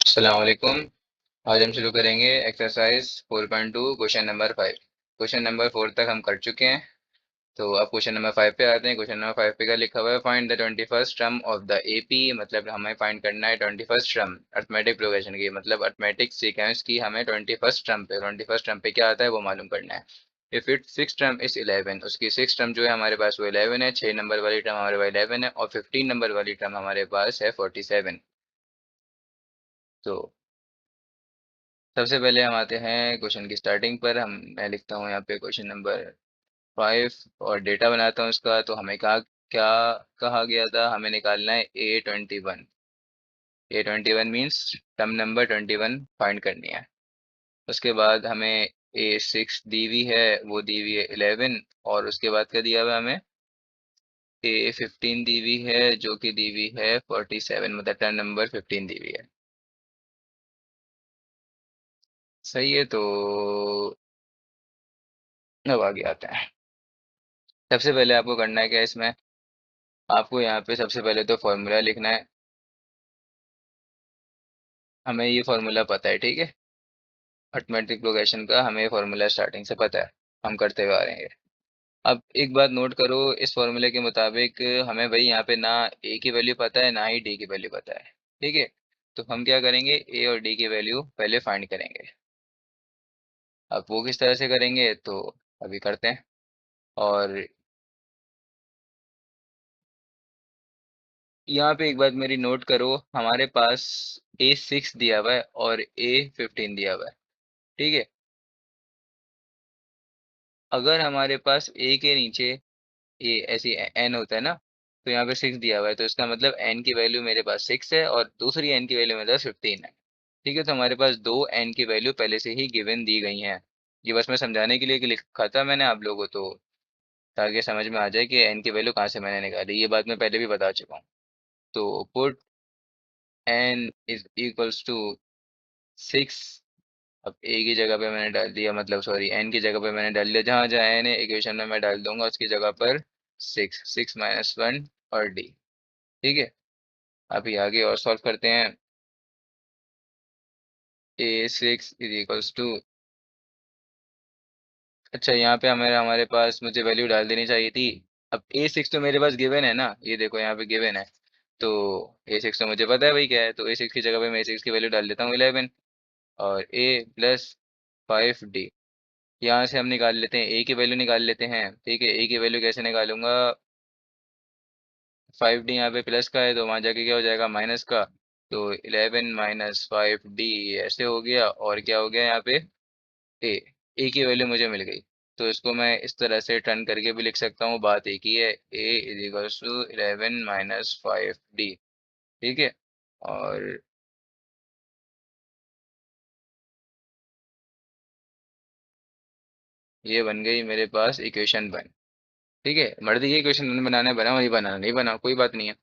अस्सलाम वालेकुम। आज हम शुरू करेंगे exercise 4.2 question number 5। Question number 4 तक हम कर चुके हैं। तो अब क्वेश्चन नंबर 5 पे आते हैं। क्वेश्चन नंबर 5 पे क्या लिखा हुआ है? Find the 21st term of the AP. मतलब हमें फाइंड करना है 21st टर्म अर्थमेटिक प्रोग्रेशन की, मतलब अर्थमेटिक सीक्वेंस की। हमें 21st टर्म पे क्या आता है वो मालूम करना है। If it six term is 11, उसकी सिक्स टर्म जो है हमारे पास वो 11 है। 6 नंबर वाली टर्म हमारे पास 11 है और 15 नंबर वाली टर्म हमारे पास है 47। तो सबसे पहले हम आते हैं क्वेश्चन की स्टार्टिंग पर। मैं लिखता हूँ यहाँ पे क्वेश्चन नंबर 5 और डेटा बनाता हूँ उसका। तो हमें कहा क्या कहा गया था? हमें निकालना है A21। A21 means term number 21 find करनी है। उसके बाद हमें A6 दी हुई है, वो दी हुई है 11। और उसके बाद क्या दिया हुआ है हमें? A15 दी हुई है जो कि दी हुई है 47, मतलब टर्म नंबर 15 दी हुई है। सही है। तो अब आगे आते हैं। सबसे पहले आपको करना है क्या इसमें? आपको यहाँ पे सबसे पहले तो फॉर्मूला लिखना है। हमें ये फॉर्मूला पता है, ठीक है। अर्थमेटिक प्रोग्रेशन का हमें ये फॉर्मूला स्टार्टिंग से पता है, हम करते हुए आ रहे हैं। अब एक बात नोट करो, इस फॉर्मूले के मुताबिक हमें भाई यहाँ पे ना ए की वैल्यू पता है ना ही डी की वैल्यू पता है, ठीक है। तो हम क्या करेंगे, ए और डी की वैल्यू पहले फाइंड करेंगे। अब वो किस तरह से करेंगे तो अभी करते हैं। और यहाँ पे एक बात मेरी नोट करो, हमारे पास A6 दिया हुआ है और A15 दिया हुआ है, ठीक है। अगर हमारे पास ए के नीचे ये ऐसी एन होता है ना, तो यहाँ पे 6 दिया हुआ है, तो इसका मतलब एन की वैल्यू मेरे पास 6 है और दूसरी एन की वैल्यू मेरे पास 15 है, ठीक है। तो हमारे पास दो एन की वैल्यू पहले से ही गिवन दी गई हैं। ये बस मैं समझाने के लिए कि लिखा था मैंने आप लोगों को, तो ताकि समझ में आ जाए कि एन की वैल्यू कहाँ से मैंने निकाली। ये बात मैं पहले भी बता चुका हूँ। तो put n is equals to 6। अब ए की जगह पे मैंने डाल दिया, मतलब सॉरी एन की जगह पे मैंने डाल दिया, जहाँ जहाँ एन है इक्वेशन में मैं डाल दूंगा उसकी जगह पर 6। 6 - 1 और डी, ठीक है। अभी आगे और सॉल्व करते हैं। A6 इज इक्वल्स टू, अच्छा यहाँ पे हमारे हमारे पास मुझे वैल्यू डाल देनी चाहिए थी। अब A6 तो मेरे पास गिवन है ना, ये देखो यहाँ पे गिवन है। तो A6 तो मुझे पता है भाई क्या है, तो A6 की जगह पे मैं A6 की वैल्यू डाल देता हूँ 11। और A+5D, यहाँ से हम निकाल लेते हैं ए की वैल्यू निकाल लेते हैं, ठीक है। ए की वैल्यू कैसे निकालूंगा? 5D यहाँ पे प्लस का है तो वहाँ जाके क्या हो जाएगा, माइनस का। तो 11 - 5D ऐसे हो गया। और क्या हो गया यहाँ पे? ए ए की वैल्यू मुझे मिल गई। तो इसको मैं इस तरह से टर्न करके भी लिख सकता हूँ, बात एक ही है। A is equals to 11 - 5D, ठीक है। और ये बन गई मेरे पास इक्वेशन 1, ठीक है। मर्जी ये इक्वेशन 1 बनाना है बनाओ, नहीं बनाना नहीं बनाओ, कोई बात नहीं है।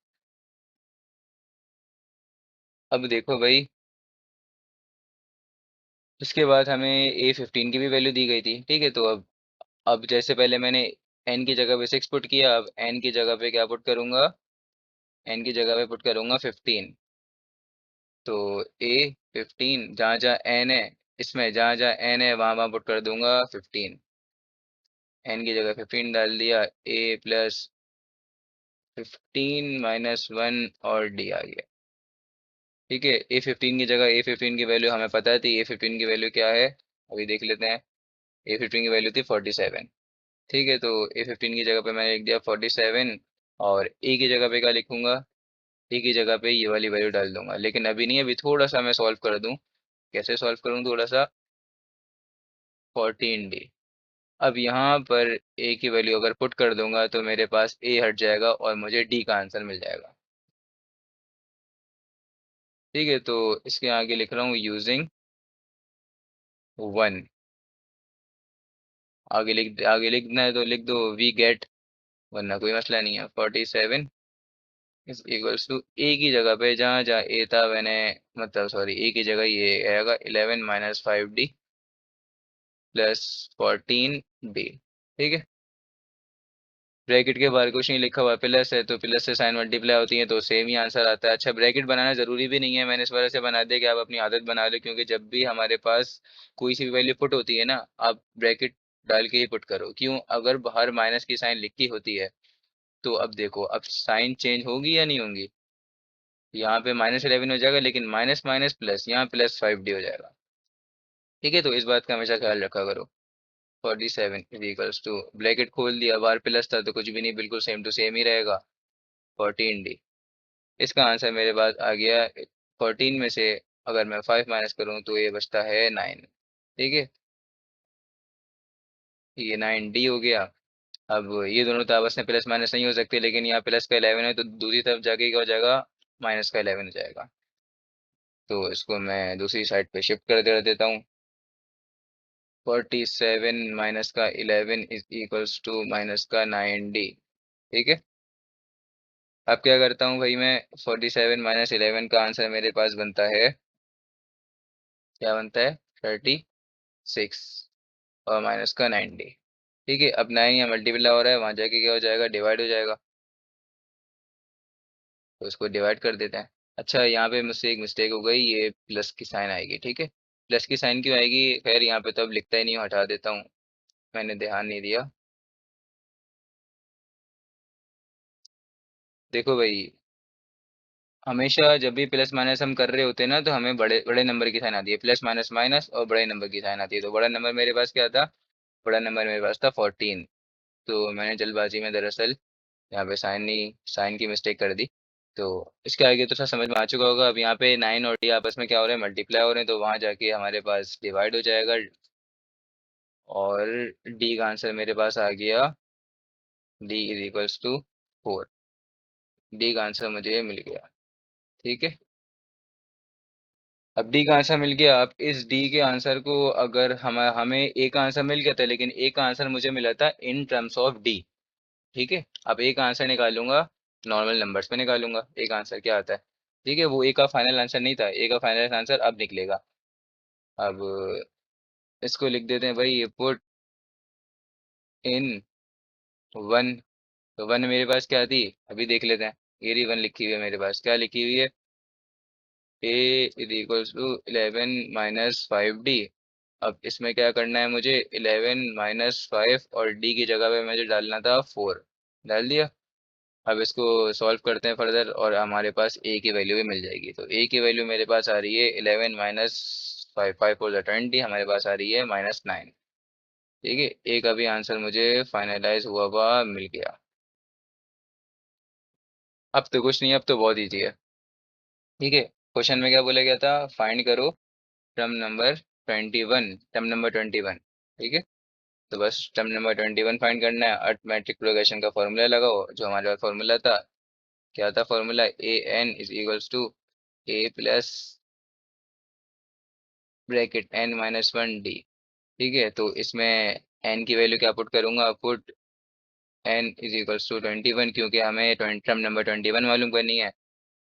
अब देखो भाई, उसके बाद हमें A15 की भी वैल्यू दी गई थी, ठीक है। तो अब जैसे पहले मैंने एन की जगह पे 6 पुट किया, अब एन की जगह पे क्या पुट करूंगा? एन की जगह पे पुट करूंगा 15। तो A15 जहाँ जहाँ एन है, इसमें जहाँ जहाँ एन है वहाँ वहाँ पुट कर दूंगा 15। एन की जगह 15 डाल दिया, A+15 - 1 और डी आ गया, ठीक है। A15 की जगह A15 की वैल्यू हमें पता थी, A15 की वैल्यू क्या है अभी देख लेते हैं। A15 की वैल्यू थी 47, ठीक है। तो A15 की जगह पे मैंने लिख दिया 47। और ए की जगह पे क्या लिखूंगा? ए की जगह पे ये वाली वैल्यू डाल दूंगा, लेकिन अभी नहीं, अभी थोड़ा सा मैं सॉल्व कर दूं। कैसे सॉल्व करूं थोड़ा सा? 14D। अब यहाँ पर ए की वैल्यू अगर पुट कर दूंगा तो मेरे पास ए हट जाएगा और मुझे डी का आंसर मिल जाएगा, ठीक है। तो इसके आगे लिख रहा हूँ यूजिंग 1। आगे लिखना है तो लिख दो वी गेट, वरना कोई मसला नहीं है। 47 इज इक्वल्स टू ए की जगह पे जहाँ जहाँ ए था मैंने, मतलब सॉरी ए की जगह ये आएगा 11 - 5D +14D, ठीक है। ब्रैकेट के बाहर कुछ नहीं लिखा हुआ, प्लस है तो प्लस से साइन मल्टीप्लाई होती है तो सेम ही आंसर आता है। अच्छा, ब्रैकेट बनाना जरूरी भी नहीं है, मैंने इस वजह से बना दिया कि आप अपनी आदत बना लो, क्योंकि जब भी हमारे पास कोई सी भी वैल्यू पुट होती है ना, आप ब्रैकेट डाल के ही पुट करो। क्यों? अगर बाहर माइनस की साइन लिखी होती है तो अब देखो, अब साइन चेंज होगी या नहीं होगी। यहाँ पे -11 हो जाएगा, लेकिन माइनस माइनस प्लस, यहाँ +5d हो जाएगा। ठीक है, तो इस बात का हमेशा ख्याल रखा करो। 47 इक्वल्स टू, ब्रैकेट खोल दिया, बाहर प्लस था तो कुछ भी नहीं, बिल्कुल सेम टू सेम ही रहेगा, 14d। इसका आंसर मेरे पास आ गया। 14 में से अगर मैं 5 माइनस करूँ तो ये बचता है 9। ठीक है, ये 9d हो गया। अब ये दोनों तो आपस में प्लस माइनस नहीं हो सकते, लेकिन यहाँ प्लस का 11 है तो दूसरी तरफ जाके क्या हो जाएगा, माइनस का 11 हो जाएगा। तो इसको मैं दूसरी साइड पे शिफ्ट कर दे देता हूँ। 47 माइनस का 11 इज इक्वल्स टू माइनस का 9d। ठीक है, अब क्या करता हूँ भाई मैं, 47 माइनस 11 का आंसर मेरे पास बनता है, क्या बनता है, 36, और माइनस का 9d। ठीक है, अब 9 यहाँ मल्टीप्लाई हो रहा है, वहां जाके क्या हो जाएगा, डिवाइड हो जाएगा। तो इसको डिवाइड कर देते हैं। अच्छा, यहाँ पे मुझसे एक मिस्टेक हो गई, ये प्लस की साइन आएगी। ठीक है, प्लस की साइन क्यों आएगी, खैर यहाँ पे तो अब लिखता ही नहीं हूँ, हटा देता हूँ, मैंने ध्यान नहीं दिया। देखो भाई, हमेशा जब भी प्लस माइनस हम कर रहे होते हैं ना, तो हमें बड़े बड़े नंबर की साइन आती है, प्लस माइनस माइनस और बड़े नंबर की साइन आती है। तो बड़ा नंबर मेरे पास क्या था, बड़ा नंबर मेरे पास था 14। तो मैंने जल्दबाजी में दरअसल यहाँ पे साइन की मिस्टेक कर दी। तो इसके आगे तो सब समझ में आ चुका होगा। अब यहाँ पे 9 और डी आपस में क्या हो रहे हैं, मल्टीप्लाई हो रहे हैं, तो वहां जाके हमारे पास डिवाइड हो जाएगा। और डी का आंसर मेरे पास आ गया, d is equals to 4। D का आंसर मुझे मिल गया। ठीक है, अब डी का आंसर मिल गया। अब इस डी के आंसर को, अगर हमें ए का आंसर मिल गया था, लेकिन ए का आंसर मुझे मिला था इन टर्म्स ऑफ डी। ठीक है, अब ए का आंसर निकालूंगा, नॉर्मल नंबर्स में निकालूंगा ए का आंसर क्या आता है। ठीक है, वो ए का फाइनल आंसर नहीं था, ए का फाइनल आंसर अब निकलेगा। अब इसको लिख देते हैं भाई, पुट इन 1। तो 1 मेरे पास क्या थी, अभी देख लेते हैं। ये रही 1 लिखी हुई है मेरे पास, क्या लिखी हुई है, a is equals to 11 minus 5d। अब इसमें क्या करना है मुझे, 11 माइनस 5, और डी की जगह पे मुझे डालना था 4। डाल दिया। अब इसको सॉल्व करते हैं फर्दर, और हमारे पास ए की वैल्यू भी मिल जाएगी। तो ए की वैल्यू मेरे पास आ रही है 11 माइनस 5, 5 4 20, हमारे पास आ रही है -9। ठीक है, ए का भी आंसर मुझे फाइनलाइज हुआ हुआ मिल गया। अब तो कुछ नहीं, अब तो बहुत ईजी है। ठीक है, क्वेश्चन में क्या बोला गया था, फाइंड करो टर्म नंबर 21। ठीक है, तो बस टर्म नंबर 21 फाइंड करना है। अर्थमेटिक प्रोग्रेशन का फॉर्मूला लगाओ, जो हमारे पास फॉर्मूला था, क्या था formula, a n is equals to a plus bracket n minus 1 d. ठीक है, तो इसमें एन की वैल्यू क्या पुट करूंगा, put n is equals to 21, क्योंकि हमें टर्म नंबर 21 मालूम करनी है।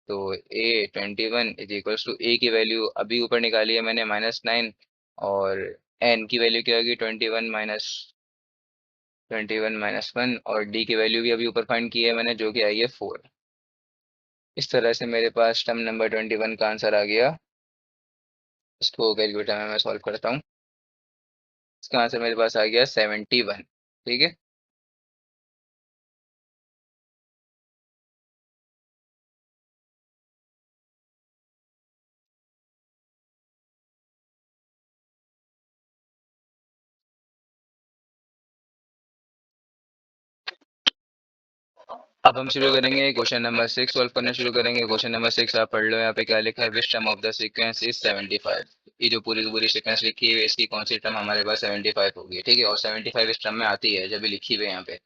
तो ए 21 इज इक्वल्स टू, ए की वैल्यू अभी ऊपर निकाली है मैंने, -9। और एन की वैल्यू क्या होगी, 21 माइनस 1, और डी की वैल्यू भी अभी ऊपर फाइंड की है मैंने, जो कि आई है 4। इस तरह से मेरे पास टर्म नंबर 21 का आंसर आ गया। इसको कैलकुलेटर में मैं सॉल्व करता हूँ। इसका आंसर मेरे पास आ गया 71। ठीक है, अब हम शुरू करेंगे क्वेश्चन नंबर 6 सॉल्व करना शुरू करेंगे। क्वेश्चन नंबर 6 आप पढ़ लो, यहाँ पे क्या लिखा है, which term of the sequence is 75। ये जो पूरी की पूरी सीक्वेंस लिखी है, इसकी कौन सी टर्म हमारे पास 75 होगी। ठीक है, और 75 इस टर्म में आती है जब भी लिखी हुई है यहाँ पे।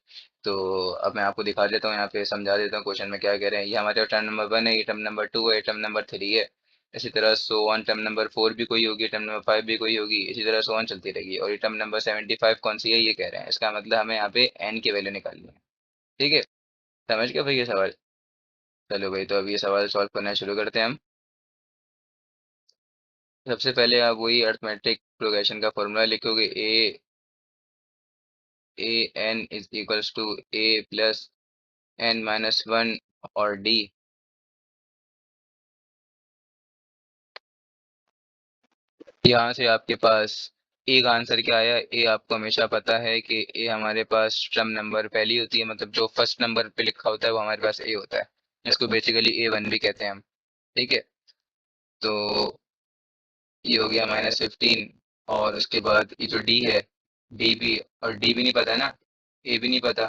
तो अब मैं आपको दिखा देता हूँ, यहाँ पे समझा देता हूँ क्वेश्चन में क्या कह रहे हैं। ये हमारे टर्म नंबर 1 है, ये टर्म नंबर 2 है, टर्म नंबर 3 है। इसी तरह सो वन, टर्म नंबर 4 भी कोई होगी, टर्म नंबर 5 भी कोई होगी, इसी तरह सो वन चलती रहेगी। और ये टर्म नंबर 75 कौन सी है, ये कह रहे हैं। इसका मतलब हमें यहाँ पे एन की वैल्यू निकालनी है। ठीक है, समझ गए भाई ये सवाल। चलो भाई, तो अब ये सवाल सॉल्व करना शुरू करते हैं हम। सबसे पहले आप वही अर्थमेटिक प्रोग्रेशन का फॉर्मूला लिखोगे, a a n is equals to a plus n minus one और डी। यहाँ से आपके पास ए का आंसर क्या आया? ए आपको हमेशा पता है कि ए हमारे पास टर्म नंबर पहली होती है, मतलब जो फर्स्ट नंबर पे लिखा होता है वो हमारे पास ए होता है। इसको बेसिकली ए वन भी कहते हैं हम। ठीक है, तो ये हो गया -15। और उसके बाद ये जो डी है, डी भी, और डी भी नहीं पता है ना, ए भी नहीं पता,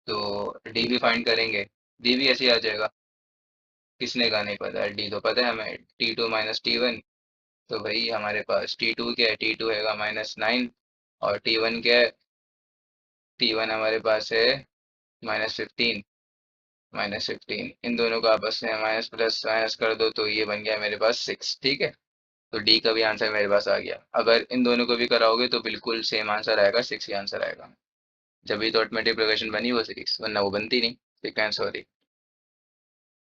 तो डी भी फाइंड करेंगे। डी भी ऐसे ही आ जाएगा। किसने का नहीं पता है? डी तो पता है हमें, T2 - T1। तो भाई हमारे पास T2 क्या है? T2 हैगा -9। और T1 क्या है? T1 हमारे पास है -15। -15 इन दोनों का आपस में माइनस प्लस माइनस कर दो तो ये बन गया मेरे पास 6। ठीक है, तो डी का भी आंसर मेरे पास आ गया। अगर इन दोनों को भी कराओगे तो बिल्कुल सेम आंसर आएगा, 6 ही आंसर आएगा। जब भी तो ऑटोमेटिक प्रोग्रेशन बनी वो 6, वरना वो बनती नहीं। Second sorry.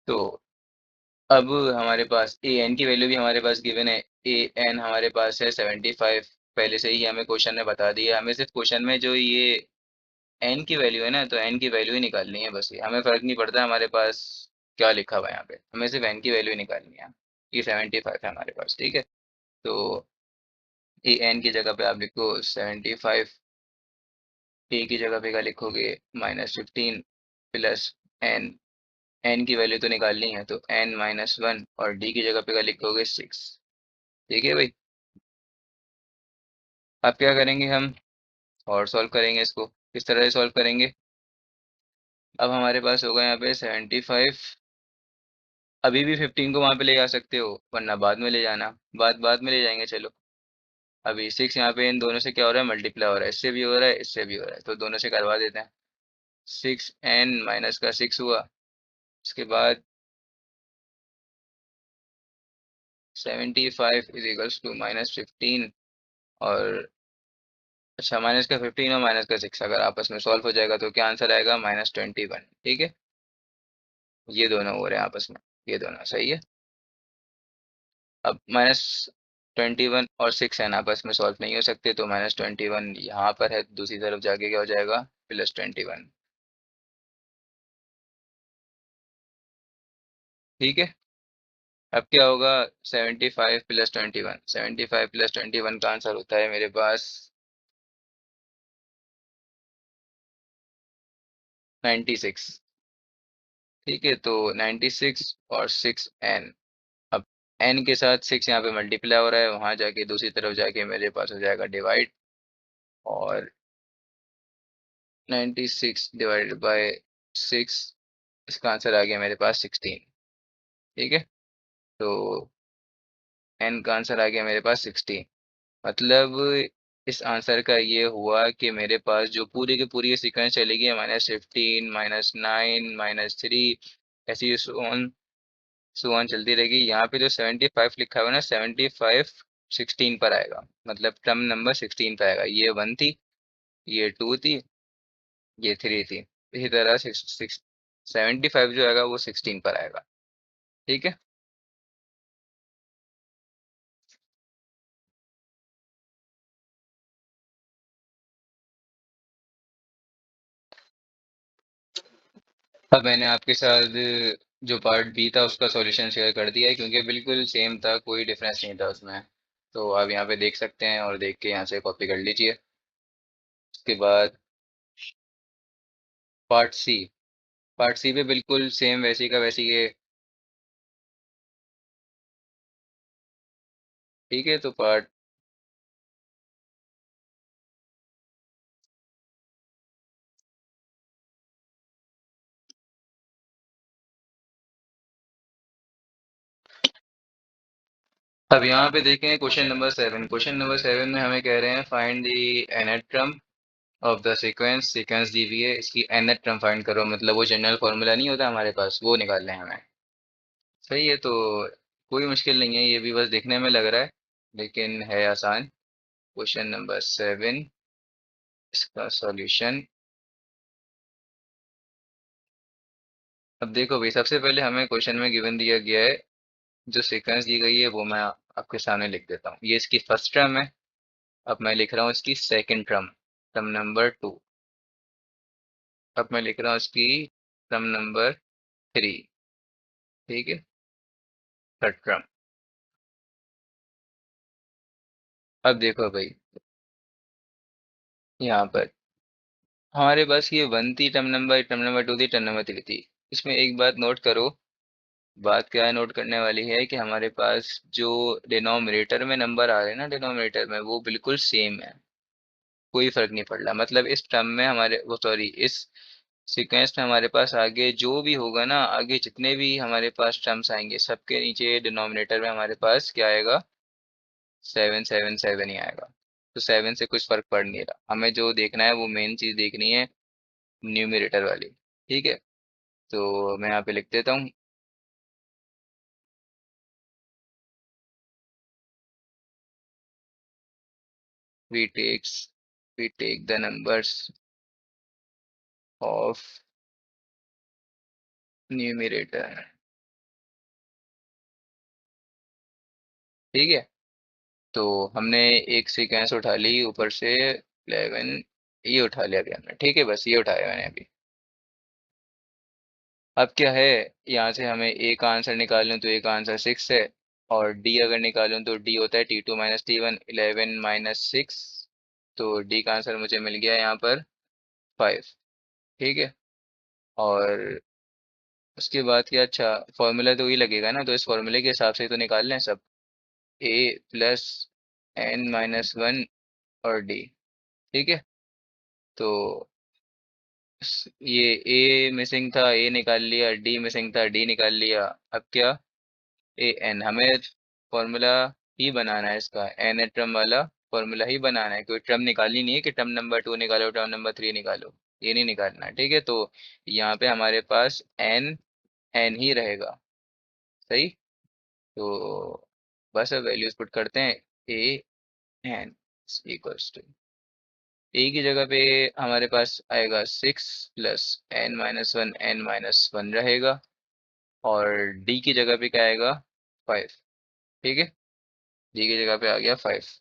तो अब हमारे पास ए एन की वैल्यू भी हमारे पास गिवन है। ए एन हमारे पास है 75। पहले से ही हमें क्वेश्चन में बता दिया। हमें सिर्फ क्वेश्चन में जो ये एन की वैल्यू है ना, तो एन की वैल्यू ही निकालनी है बस। ये हमें फर्क नहीं पड़ता हमारे पास क्या लिखा हुआ है यहाँ पे, हमें सिर्फ एन की वैल्यू निकालनी है। ये 75 है हमारे पास। ठीक है, तो ए एन की जगह पे आप लिखो 75। ए की जगह पे क्या लिखोगे? -15 प्लस एन। एन की वैल्यू तो निकालनी है, तो n-1। और डी की जगह पे क्या लिखोगे? 6। ठीक है भाई, अब क्या करेंगे हम? और सॉल्व करेंगे इसको। किस तरह से सॉल्व करेंगे? अब हमारे पास होगा यहाँ पे 75। अभी भी 15 को वहां पे ले जा सकते हो, वरना बाद में ले जाना। बाद में ले जाएंगे चलो। अभी 6 यहाँ पे इन दोनों से क्या हो रहा है? मल्टीप्लाई हो रहा है। इससे भी हो रहा है, इससे भी हो रहा है, तो दोनों से करवा देते हैं। 6n - 6 हुआ। उसके बाद 75 = -15। और अच्छा, -15 और -6 अगर आपस में सॉल्व हो जाएगा तो क्या आंसर आएगा? -21। ठीक है, ये दोनों हो रहे हैं आपस में, ये दोनों सही है। अब -21 और 6n आपस में सॉल्व नहीं हो सकते, तो -21 यहाँ पर है, दूसरी तरफ जाके क्या हो जाएगा? +21। ठीक है, अब क्या होगा? 75 + 21, 75 + 21 का आंसर होता है मेरे पास 96। ठीक है, तो 96 और 6n। अब n के साथ 6 यहाँ पे मल्टीप्लाई हो रहा है, वहां जाके दूसरी तरफ जाके मेरे पास हो जाएगा डिवाइड। और 96 ÷ 6, इसका आंसर आ गया मेरे पास 16। ठीक है, तो n का आंसर आ गया मेरे पास 16। मतलब इस आंसर का ये हुआ कि मेरे पास जो पूरी की पूरी सीक्वेंस चलेगी, -15 -9 -3, ऐसी सो ऑन चलती रहेगी। यहाँ पे जो 75 लिखा हुआ है ना, 75 16 पर आएगा, मतलब टर्म नंबर 16 पे आएगा। ये 1 थी, ये 2 थी, ये 3 थी। इसी तरह 75 जो आएगा वो 16 पर आएगा। ठीक है, अब मैंने आपके साथ जो पार्ट बी था उसका सॉल्यूशन शेयर कर दिया है, क्योंकि बिल्कुल सेम था, कोई डिफरेंस नहीं था उसमें। तो आप यहाँ पे देख सकते हैं, और देख के यहाँ से कॉपी कर लीजिए। उसके बाद पार्ट सी। पार्ट सी पे बिल्कुल सेम वैसी का वैसी ये। ठीक है, तो पार्ट, अब यहाँ पे देखें क्वेश्चन नंबर 7। क्वेश्चन नंबर 7 में हमें कह रहे हैं find the nth term of the sequence. Sequence दी हुई है, इसकी nth टर्म फाइंड करो, मतलब वो जनरल फॉर्मूला नहीं होता हमारे पास, वो निकालना है हमें। सही है, तो कोई मुश्किल नहीं है, ये भी बस देखने में लग रहा है, लेकिन है आसान। क्वेश्चन नंबर 7, इसका सॉल्यूशन। अब देखो भाई, सबसे पहले हमें क्वेश्चन में गिवन दिया गया है, जो सीक्वेंस दी गई है वो मैं आपके सामने लिख देता हूँ। ये इसकी फर्स्ट टर्म है। अब मैं लिख रहा हूँ इसकी सेकंड टर्म, टर्म नंबर 2। अब मैं लिख रहा हूँ इसकी टर्म नंबर 3। ठीक है, थर्ड टर्म। अब देखो भाई, यहाँ पर हमारे पास ये 1 थी टर्म नंबर 2 थी, टर्म नंबर 3 थी। इसमें एक बात नोट करो। बात क्या है नोट करने वाली है कि हमारे पास जो डिनोमिनेटर में नंबर आ रहे हैं ना, डिनोमिनेटर में वो बिल्कुल सेम है। कोई फर्क नहीं पड़ रहा, मतलब इस टर्म में हमारे वो सॉरी इस सीक्वेंस में हमारे पास आगे जो भी होगा ना, आगे जितने भी हमारे पास टर्म्स आएंगे सबके नीचे डिनोमिनेटर में हमारे पास क्या आएगा, 7 7 7 ही आएगा। तो 7 से कुछ फर्क पड़ नहीं रहा, हमें जो देखना है वो मेन चीज देखनी है, न्यूमरेटर वाली। ठीक है, तो मैं यहाँ पे लिख देता हूँ। we takes we take the numbers of numerator। ठीक है, तो हमने एक सीक्वेंस उठा ली ऊपर से 11, ये उठा लिया अभी हमने। ठीक है, बस ये उठाया मैंने अभी। अब क्या है, यहाँ से हमें ए का आंसर निकालूं तो ए का आंसर 6 है, और डी अगर निकालूं तो डी होता है T2 - T1, 11 - 6। तो डी का आंसर मुझे मिल गया यहाँ पर 5। ठीक है, और उसके बाद क्या, अच्छा फॉर्मूला तो वही लगेगा ना, तो इस फॉर्मूले के हिसाब से ही तो निकाल लें सब। ए प्लस n - 1 और डी। ठीक है, तो ये ए मिसिंग था, ए निकाल लिया, डी मिसिंग था, डी निकाल लिया। अब क्या, ए एन हमें फॉर्मूला ही बनाना है इसका, एन टर्म वाला फॉर्मूला ही बनाना है। कोई टर्म निकालनी नहीं है कि टर्म नंबर 2 निकालो, टर्म नंबर 3 निकालो, ये नहीं निकालना है। ठीक है, तो यहाँ पे हमारे पास एन एन ही रहेगा। सही, तो बस अब वैल्यूज पुट करते हैं। ए एन इक्वल्स टू, ए की जगह पे हमारे पास आएगा 6 + n - 1 रहेगा, और डी की जगह पे क्या आएगा, 5। ठीक है, डी की जगह पे आ गया 5।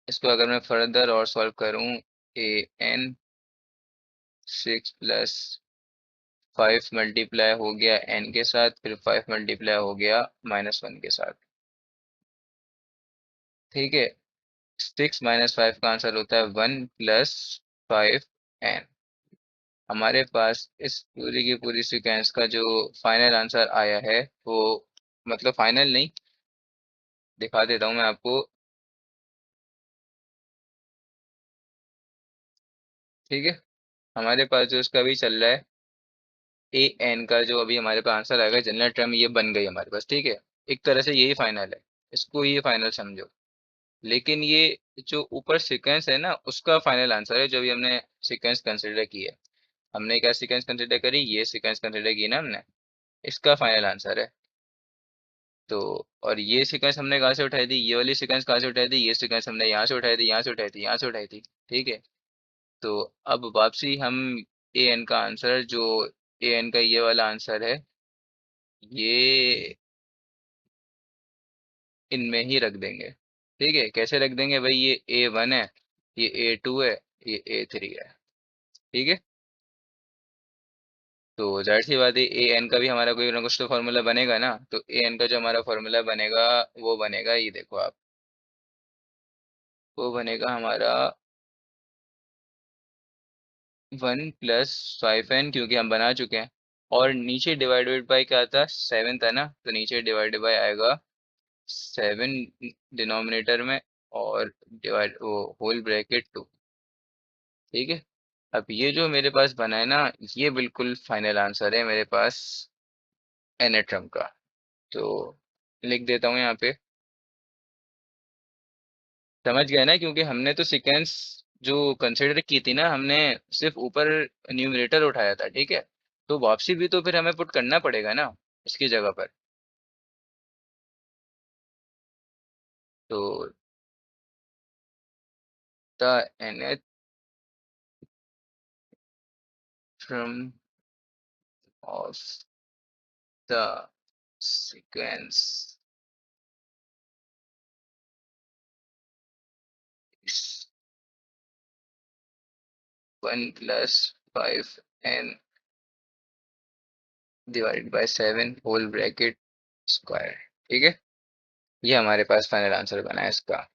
इसको अगर मैं फर्दर और सॉल्व करूं, ए एन 6 + 5 मल्टीप्लाई हो गया एन के साथ, फिर 5 मल्टीप्लाई हो गया -1 के साथ। ठीक है, 6 - 5 का आंसर होता है 1 + 5 n। हमारे पास इस पूरी की पूरी सीक्वेंस का जो फाइनल आंसर आया है वो, मतलब फाइनल नहीं, दिखा देता हूँ मैं आपको। ठीक है, हमारे पास जो इसका भी चल रहा है, ए एन का जो अभी हमारे पास आंसर आएगा, जनरल टर्म ये बन गई हमारे पास। ठीक है, एक तरह से यही फाइनल है, इसको ये फाइनल समझो। लेकिन ये जो ऊपर सीक्वेंस है ना, उसका फाइनल आंसर है जो भी हमने सीक्वेंस कंसिडर की है। हमने क्या सीक्वेंस कंसिडर करी, ये सीक्वेंस कंसिडर की ना हमने, इसका फाइनल आंसर है। तो और ये सीक्वेंस हमने कहाँ से उठाई थी, ये वाली सीक्वेंस कहाँ से उठाई थी, ये सीक्वेंस हमने यहाँ से उठाई थी, यहाँ से उठाई थी, यहाँ से उठाई थी। ठीक है, तो अब वापसी हम ए एन का आंसर जो ए एन का ये वाला आंसर है, ये इनमें ही रख देंगे। ठीक है, कैसे रख देंगे भाई, ये A1 है, ये A2 है, ये A3 है। ठीक है, तो जाहिर सी बात है ए एन का भी हमारा कोई ना कुछ तो फॉर्मूला बनेगा ना, तो ए एन का जो हमारा फॉर्मूला बनेगा वो बनेगा, ये देखो आप, वो बनेगा हमारा 1 + 5n, क्योंकि हम बना चुके हैं। और नीचे डिवाइडेड बाय क्या था, 7 था ना, तो नीचे डिवाइडेड बाय आएगा 7 डिनोमिनेटर में, और डिवाइड वो होल ब्रैकेट 2। ठीक है, अब ये जो मेरे पास बना है ना, ये बिल्कुल फाइनल आंसर है मेरे पास एनेट्रम का। तो लिख देता हूँ यहाँ पे, समझ गया ना, क्योंकि हमने तो सीक्वेंस जो कंसिडर की थी ना, हमने सिर्फ ऊपर न्यूमरेटर उठाया था। ठीक है, तो वापसी भी तो फिर हमें पुट करना पड़ेगा ना इसकी जगह पर। तो the nth term of the sequence is 1 + 5 n divide by 7 whole bracket square. ठीक है, ये हमारे पास फाइनल आंसर बना है इसका।